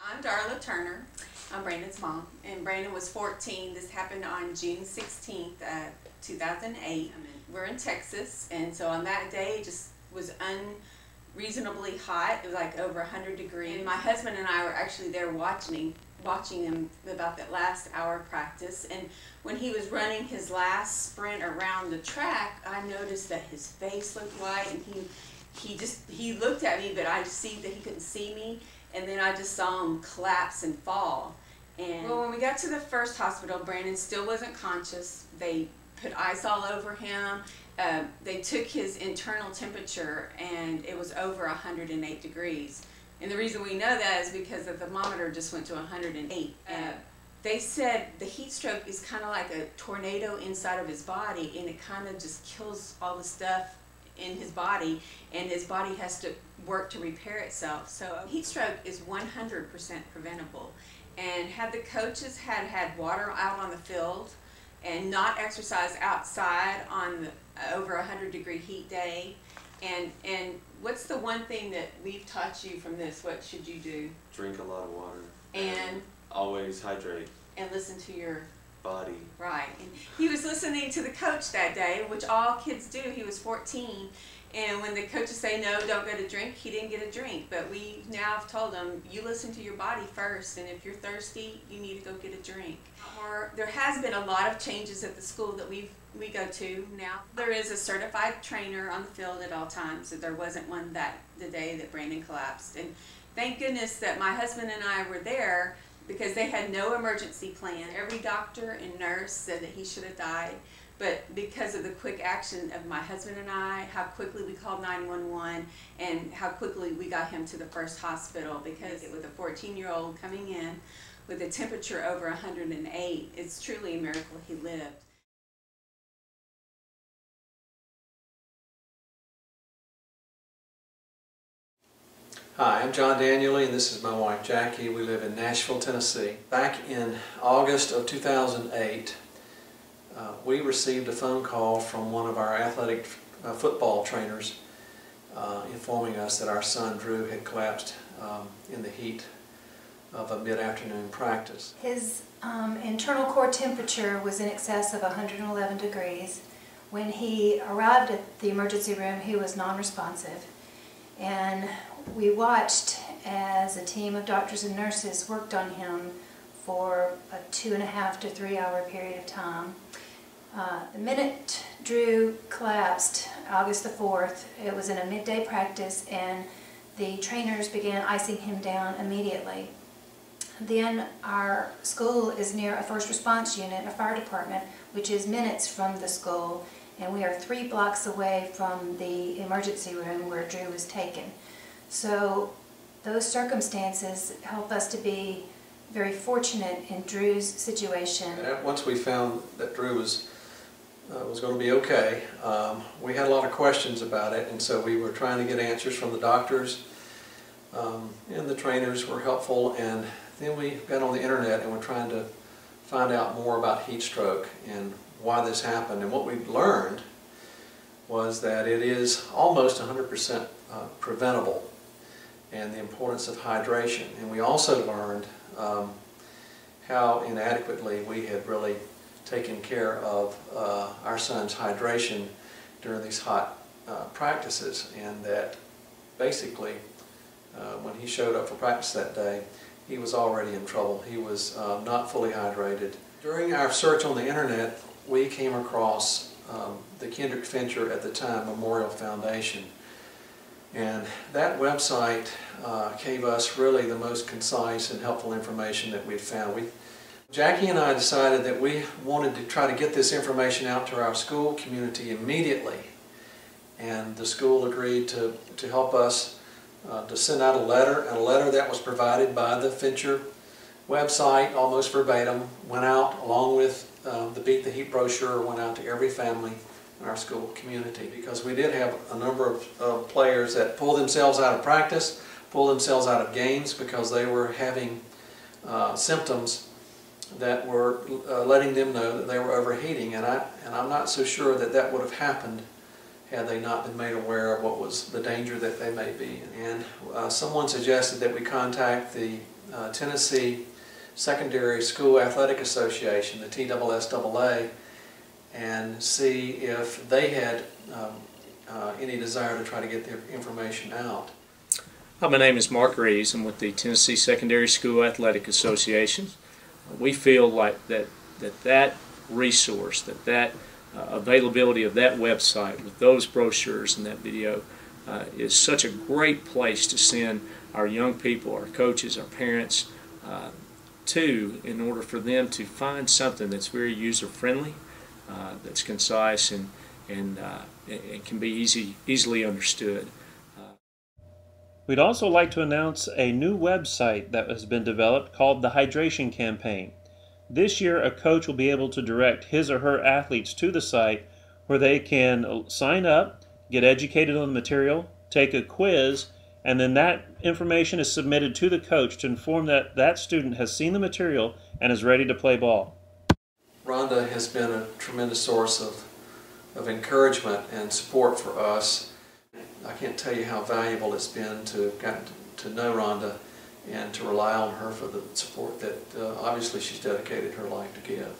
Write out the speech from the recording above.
I'm Darla Turner. I'm Brandon's mom, and Brandon was 14. This happened on June 16th, 2008. We're in Texas, and so on that day it just was unreasonably hot. It was like over 100 degrees. And my husband and I were actually there watching him about that last hour of practice. And when he was running his last sprint around the track, I noticed that his face looked white, and he looked at me, but I see that he couldn't see me. And then I just saw him collapse and fall. And well, when we got to the first hospital, Brandon still wasn't conscious. They put ice all over him. They took his internal temperature, and it was over 108 degrees. And the reason we know that is because the thermometer just went to 108. They said the heat stroke is kind of like a tornado inside of his body, and it kind of just kills all the stuff in his body, and his body has to work to repair itself. So heat stroke is 100% preventable. And had the coaches had water out on the field and not exercise outside on the over 100-degree heat day, and what's the one thing that we've taught you from this? What should you do? Drink a lot of water. And always hydrate. And listen to your body. Right. And he was listening to the coach that day, which all kids do. He was 14. And when the coaches say, no, don't go to drink, he didn't get a drink. But we now have told him, you listen to your body first, and if you're thirsty, you need to go get a drink. There has been a lot of changes at the school that we go to now. There is a certified trainer on the field at all times, so there wasn't one the day that Brandon collapsed. And thank goodness that my husband and I were there, because they had no emergency plan. Every doctor and nurse said that he should have died, but because of the quick action of my husband and I, how quickly we called 911 and how quickly we got him to the first hospital, because with a 14-year-old coming in with a temperature over 108, it's truly a miracle he lived. Hi, I'm John Daniely, and this is my wife Jackie. We live in Nashville, Tennessee. Back in August of 2008, we received a phone call from one of our athletic football trainers informing us that our son Drew had collapsed in the heat of a mid-afternoon practice. His internal core temperature was in excess of 111 degrees. When he arrived at the emergency room, he was non-responsive. And we watched as a team of doctors and nurses worked on him for a 2.5 to 3 hour period of time. The minute Drew collapsed, August the 4th, it was in a midday practice, and the trainers began icing him down immediately. Then our school is near a first response unit, a fire department, which is minutes from the school, and we are 3 blocks away from the emergency room where Drew was taken. So those circumstances help us to be very fortunate in Drew's situation. Once we found that Drew was going to be okay, we had a lot of questions about it, and so we were trying to get answers from the doctors, and the trainers were helpful, and then we got on the internet and we're trying to find out more about heat stroke and why this happened. And what we learned was that it is almost 100% preventable, and the importance of hydration. And we also learned how inadequately we had really taken care of our son's hydration during these hot practices, and that basically when he showed up for practice that day, he was already in trouble. He was not fully hydrated. During our search on the internet, we came across the Kendrick Fincher, at the time, Memorial Foundation. And that website gave us really the most concise and helpful information that we'd found. Jackie and I decided that we wanted to try to get this information out to our school community immediately. And the school agreed to help us to send out a letter that was provided by the Fincher website, almost verbatim, went out along with the Beat the Heat brochure, went out to every family in our school community, because we did have a number of players that pulled themselves out of practice, pulled themselves out of games because they were having symptoms that were letting them know that they were overheating, and I'm not so sure that that would have happened had they not been made aware of what was the danger that they may be in. And someone suggested that we contact the Tennessee Secondary School Athletic Association, the TSSAA, and see if they had any desire to try to get their information out. Hi, my name is Mark Reeves. I'm with the Tennessee Secondary School Athletic Association. We feel like that resource, that availability of that website with those brochures and that video is such a great place to send our young people, our coaches, our parents to, in order for them to find something that's very user-friendly, that's concise, and can be easily understood. We'd also like to announce a new website that has been developed called the Hydration Campaign. This year, a coach will be able to direct his or her athletes to the site where they can sign up, get educated on the material, take a quiz, and then that information is submitted to the coach to inform that that student has seen the material and is ready to play ball. Rhonda has been a tremendous source of encouragement and support for us. I can't tell you how valuable it's been to know Rhonda and to rely on her for the support that obviously she's dedicated her life to give.